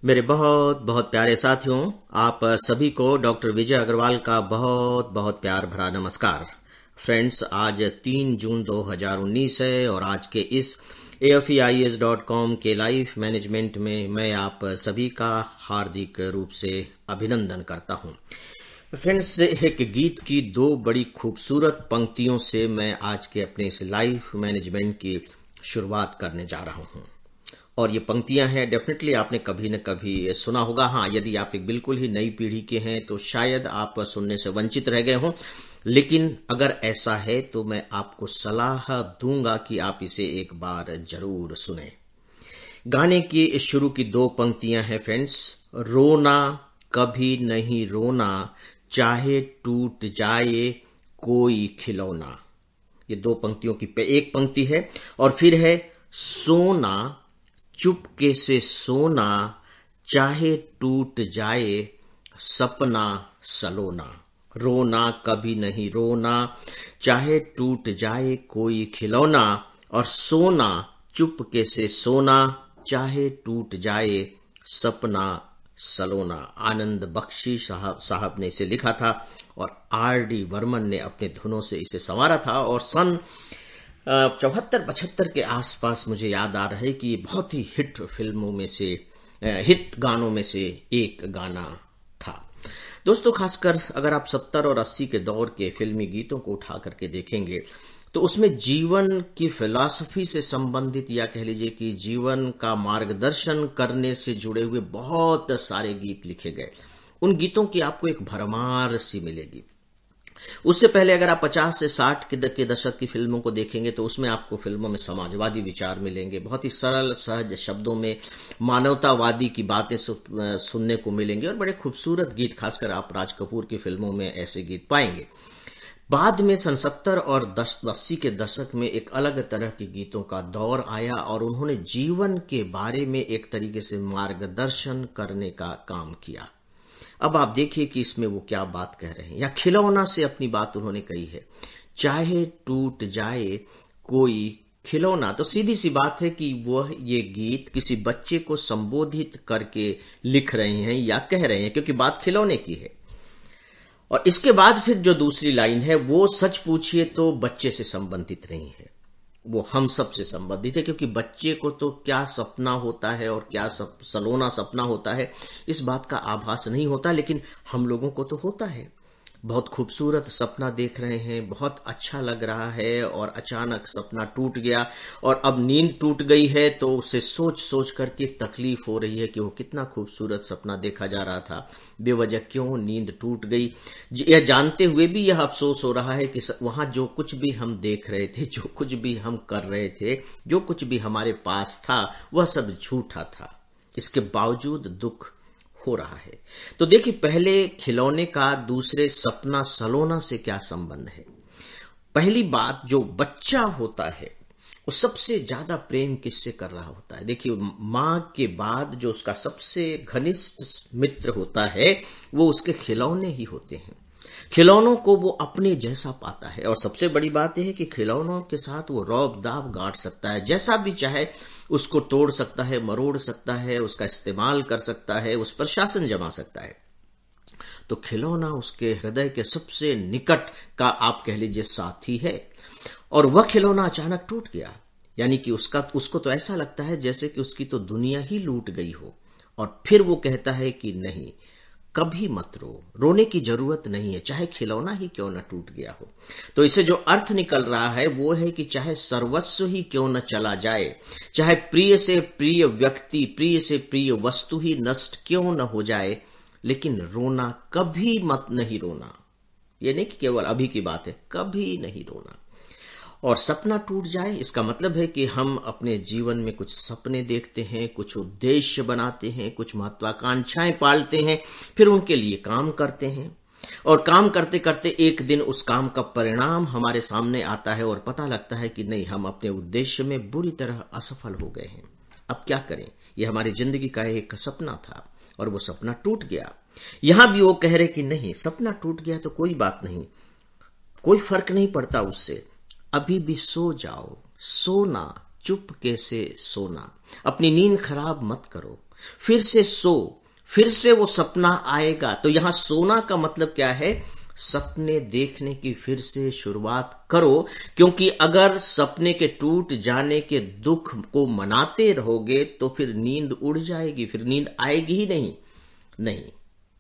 मेरे बहुत बहुत प्यारे साथियों, आप सभी को डॉक्टर विजय अग्रवाल का बहुत बहुत प्यार भरा नमस्कार। फ्रेंड्स, आज 3 जून 2019 है और आज के इस AFEIS.com के लाइफ मैनेजमेंट में मैं आप सभी का हार्दिक रूप से अभिनंदन करता हूं। फ्रेंड्स, एक गीत की दो बड़ी खूबसूरत पंक्तियों से मैं आज के अपने इस लाइफ मैनेजमेंट की शुरुआत करने जा रहा हूं। और ये पंक्तियां हैं, डेफिनेटली आपने कभी न कभी सुना होगा। हाँ, यदि आप एक बिल्कुल ही नई पीढ़ी के हैं तो शायद आप सुनने से वंचित रह गए हों, लेकिन अगर ऐसा है तो मैं आपको सलाह दूंगा कि आप इसे एक बार जरूर सुनें। गाने की शुरू की दो पंक्तियां हैं फ्रेंड्स। रोना कभी नहीं रोना, चाहे टूट जाए कोई खिलौना। ये दो पंक्तियों की एक पंक्ति है। और फिर है सोना चुपके से सोना, चाहे टूट जाए सपना सलोना। रोना कभी नहीं रोना, चाहे टूट जाए कोई खिलौना, और सोना चुपके से सोना, चाहे टूट जाए सपना सलोना। आनंद बख्शी साहब ने इसे लिखा था और R.D. बर्मन ने अपने धुनों से इसे संवारा था। और सन 74-75 के आसपास मुझे याद आ रहा है कि ये बहुत ही हिट फिल्मों में से, हिट गानों में से एक गाना था। दोस्तों, खासकर अगर आप 70 और 80 के दौर के फिल्मी गीतों को उठा करके देखेंगे तो उसमें जीवन की फिलॉसफी से संबंधित, या कह लीजिए कि जीवन का मार्गदर्शन करने से जुड़े हुए बहुत सारे गीत लिखे गए। उन गीतों की आपको एक भरमार सी मिलेगी। उससे पहले अगर आप 50 से 60 के दशक की फिल्मों को देखेंगे तो उसमें आपको फिल्मों में समाजवादी विचार मिलेंगे, बहुत ही सरल सहज शब्दों में मानवतावादी की बातें सुनने को मिलेंगे और बड़े खूबसूरत गीत, खासकर आप राज कपूर की फिल्मों में ऐसे गीत पाएंगे। बाद में सन 70 और 80 के दशक में एक अलग तरह के गीतों का दौर आया और उन्होंने जीवन के बारे में एक तरीके से मार्गदर्शन करने का काम किया। अब आप देखिए कि इसमें वो क्या बात कह रहे हैं, या खिलौना से अपनी बात उन्होंने कही है, चाहे टूट जाए कोई खिलौना। तो सीधी सी बात है कि वह ये गीत किसी बच्चे को संबोधित करके लिख रहे हैं या कह रहे हैं, क्योंकि बात खिलौने की है। और इसके बाद फिर जो दूसरी लाइन है वो सच पूछिए तो बच्चे से संबंधित नहीं है, वो हम सब से संबंधित है, क्योंकि बच्चे को तो क्या सपना होता है और क्या सलोना सपना होता है इस बात का आभास नहीं होता, लेकिन हम लोगों को तो होता है। बहुत खूबसूरत सपना देख रहे हैं, बहुत अच्छा लग रहा है और अचानक सपना टूट गया और अब नींद टूट गई है तो उसे सोच सोच करके तकलीफ हो रही है कि वो कितना खूबसूरत सपना देखा जा रहा था, बेवजह क्यों नींद टूट गई। यह जानते हुए भी यह अफसोस हो रहा है कि वहां जो कुछ भी हम देख रहे थे, जो कुछ भी हम कर रहे थे, जो कुछ भी हमारे पास था, वह सब झूठा था। इसके बावजूद दुख हो रहा है। तो देखिए, पहले खिलौने का दूसरे सपना सलोना से क्या संबंध है। पहली बात, जो बच्चा होता है वो सबसे ज्यादा प्रेम किससे कर रहा होता है। देखिए, मां के बाद जो उसका सबसे घनिष्ठ मित्र होता है वो उसके खिलौने ही होते हैं। खिलौनों को वो अपने जैसा पाता है और सबसे बड़ी बात यह है कि खिलौनों के साथ वो रौब दाब गांठ सकता है, जैसा भी चाहे उसको तोड़ सकता है, मरोड़ सकता है, उसका इस्तेमाल कर सकता है, उस पर शासन जमा सकता है। तो खिलौना उसके हृदय के सबसे निकट का, आप कह लीजिए, साथी है। और वह खिलौना अचानक टूट गया, यानी कि उसको तो ऐसा लगता है जैसे कि उसकी तो दुनिया ही लूट गई हो। और फिर वो कहता है कि नहीं, कभी मत रो, रोने की जरूरत नहीं है, चाहे खिलौना ही क्यों न टूट गया हो। तो इसे जो अर्थ निकल रहा है वो है कि चाहे सर्वस्व ही क्यों न चला जाए, चाहे प्रिय से प्रिय व्यक्ति, प्रिय से प्रिय वस्तु ही नष्ट क्यों न हो जाए, लेकिन रोना कभी मत नहीं रोना। ये नहीं कि केवल अभी की बात है, कभी नहीं रोना। और सपना टूट जाए, इसका मतलब है कि हम अपने जीवन में कुछ सपने देखते हैं, कुछ उद्देश्य बनाते हैं, कुछ महत्वाकांक्षाएं पालते हैं, फिर उनके लिए काम करते हैं और काम करते करते एक दिन उस काम का परिणाम हमारे सामने आता है और पता लगता है कि नहीं, हम अपने उद्देश्य में बुरी तरह असफल हो गए हैं। अब क्या करें, यह हमारी जिंदगी का एक सपना था और वो सपना टूट गया। यहां भी वो कह रहे कि नहीं, सपना टूट गया तो कोई बात नहीं, कोई फर्क नहीं पड़ता उससे, अभी भी सो जाओ, सोना चुपके से सोना, अपनी नींद खराब मत करो। फिर से सो, फिर से वो सपना आएगा। तो यहां सोना का मतलब क्या है? सपने देखने की फिर से शुरुआत करो, क्योंकि अगर सपने के टूट जाने के दुख को मनाते रहोगे तो फिर नींद उड़ जाएगी, फिर नींद आएगी ही नहीं। नहीं,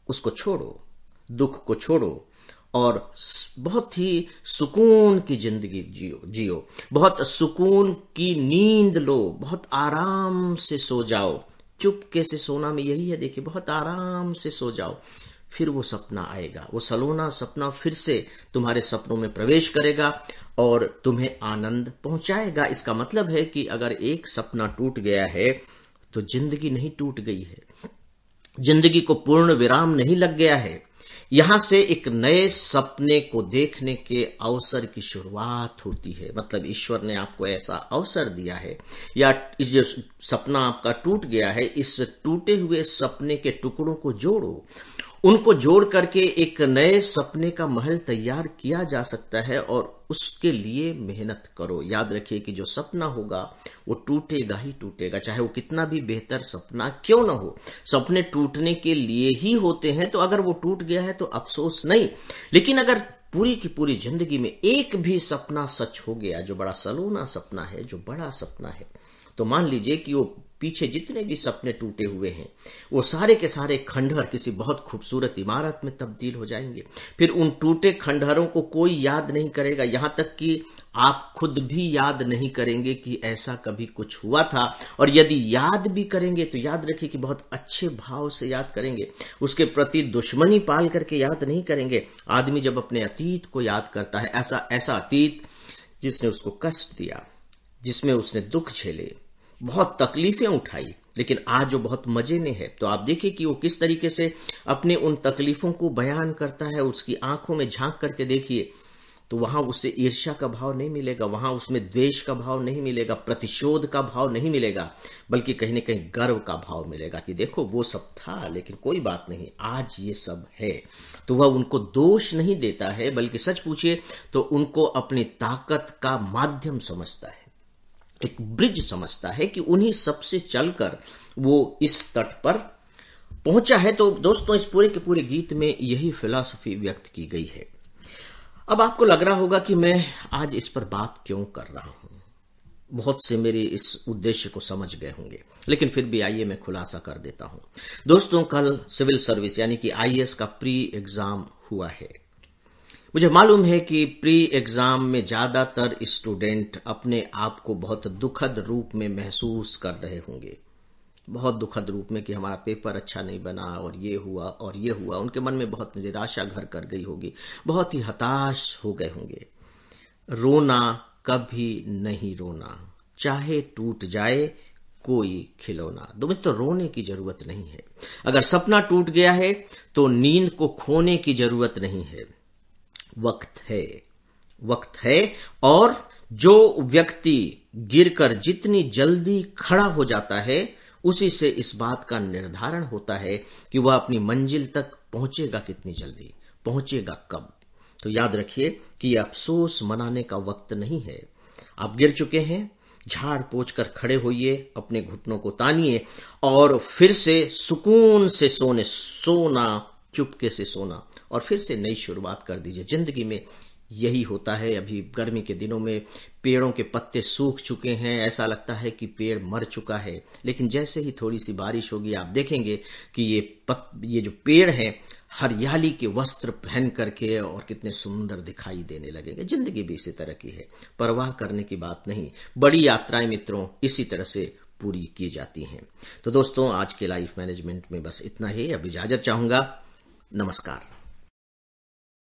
उसको छोड़ो, दुख को छोड़ो और बहुत ही सुकून की जिंदगी जियो, बहुत सुकून की नींद लो, बहुत आराम से सो जाओ। चुपके से सोना में यही है, देखिए, बहुत आराम से सो जाओ, फिर वो सपना आएगा, वो सलोना सपना फिर से तुम्हारे सपनों में प्रवेश करेगा और तुम्हें आनंद पहुंचाएगा। इसका मतलब है कि अगर एक सपना टूट गया है तो जिंदगी नहीं टूट गई है, जिंदगी को पूर्ण विराम नहीं लग गया है। यहां से एक नए सपने को देखने के अवसर की शुरुआत होती है। मतलब ईश्वर ने आपको ऐसा अवसर दिया है, या जो सपना आपका टूट गया है, इस टूटे हुए सपने के टुकड़ों को जोड़ो, उनको जोड़ करके एक नए सपने का महल तैयार किया जा सकता है और उसके लिए मेहनत करो। याद रखिए कि जो सपना होगा वो टूटेगा ही टूटेगा, चाहे वो कितना भी बेहतर सपना क्यों ना हो। सपने टूटने के लिए ही होते हैं, तो अगर वो टूट गया है तो अफसोस नहीं। लेकिन अगर पूरी की पूरी जिंदगी में एक भी सपना सच हो गया, जो बड़ा सलोना सपना है, जो बड़ा सपना है, तो मान लीजिए कि वो पीछे जितने भी सपने टूटे हुए हैं वो सारे के सारे खंडहर किसी बहुत खूबसूरत इमारत में तब्दील हो जाएंगे। फिर उन टूटे खंडहरों को कोई याद नहीं करेगा, यहां तक कि आप खुद भी याद नहीं करेंगे कि ऐसा कभी कुछ हुआ था। और यदि याद भी करेंगे तो याद रखिए कि बहुत अच्छे भाव से याद करेंगे, उसके प्रति दुश्मनी पाल करके याद नहीं करेंगे। आदमी जब अपने अतीत को याद करता है, ऐसा अतीत जिसने उसको कष्ट दिया, जिसमें उसने दुख झेले, बहुत तकलीफें उठाई, लेकिन आज वो बहुत मजे में है, तो आप देखिए कि वो किस तरीके से अपने उन तकलीफों को बयान करता है। उसकी आंखों में झांक करके देखिए तो वहां उसे ईर्ष्या का भाव नहीं मिलेगा, वहां उसमें द्वेष का भाव नहीं मिलेगा, प्रतिशोध का भाव नहीं मिलेगा, बल्कि कहीं न कहीं गर्व का भाव मिलेगा कि देखो वो सब था, लेकिन कोई बात नहीं, आज ये सब है। तो वह उनको दोष नहीं देता है, बल्कि सच पूछिए तो उनको अपनी ताकत का माध्यम समझता है, एक ब्रिज समझता है कि उन्हीं सबसे चलकर वो इस तट पर पहुंचा है। तो दोस्तों, इस पूरे के पूरे गीत में यही फिलॉसफी व्यक्त की गई है। अब आपको लग रहा होगा कि मैं आज इस पर बात क्यों कर रहा हूं, बहुत से मेरे इस उद्देश्य को समझ गए होंगे, लेकिन फिर भी आइए मैं खुलासा कर देता हूं। दोस्तों, कल सिविल सर्विस यानी कि आईएएस का प्री एग्जाम हुआ है। मुझे मालूम है कि प्री एग्जाम में ज्यादातर स्टूडेंट अपने आप को बहुत दुखद रूप में महसूस कर रहे होंगे, बहुत दुखद रूप में कि हमारा पेपर अच्छा नहीं बना और ये हुआ और ये हुआ। उनके मन में बहुत निराशा घर कर गई होगी, बहुत ही हताश हो गए होंगे। रोना कभी नहीं रोना, चाहे टूट जाए कोई खिलौना। तो रोने की जरूरत नहीं है। अगर सपना टूट गया है तो नींद को खोने की जरूरत नहीं है। वक्त है और जो व्यक्ति गिरकर जितनी जल्दी खड़ा हो जाता है, उसी से इस बात का निर्धारण होता है कि वह अपनी मंजिल तक पहुंचेगा कितनी जल्दी, पहुंचेगा कब। तो याद रखिए कि यह अफसोस मनाने का वक्त नहीं है। आप गिर चुके हैं, झाड़ पोंछ कर खड़े होइए, अपने घुटनों को तानिए और फिर से सुकून से सोना, चुपके से सोना और फिर से नई शुरुआत कर दीजिए। जिंदगी में यही होता है। अभी गर्मी के दिनों में पेड़ों के पत्ते सूख चुके हैं, ऐसा लगता है कि पेड़ मर चुका है, लेकिन जैसे ही थोड़ी सी बारिश होगी आप देखेंगे कि ये जो पेड़ हैं हरियाली के वस्त्र पहन करके और कितने सुंदर दिखाई देने लगेंगे। जिंदगी भी इसी तरह की है, परवाह करने की बात नहीं। बड़ी यात्राएं मित्रों इसी तरह से पूरी की जाती हैं। तो दोस्तों, आज के लाइफ मैनेजमेंट में बस इतना ही। अब इजाजत चाहूंगा। नमस्कार।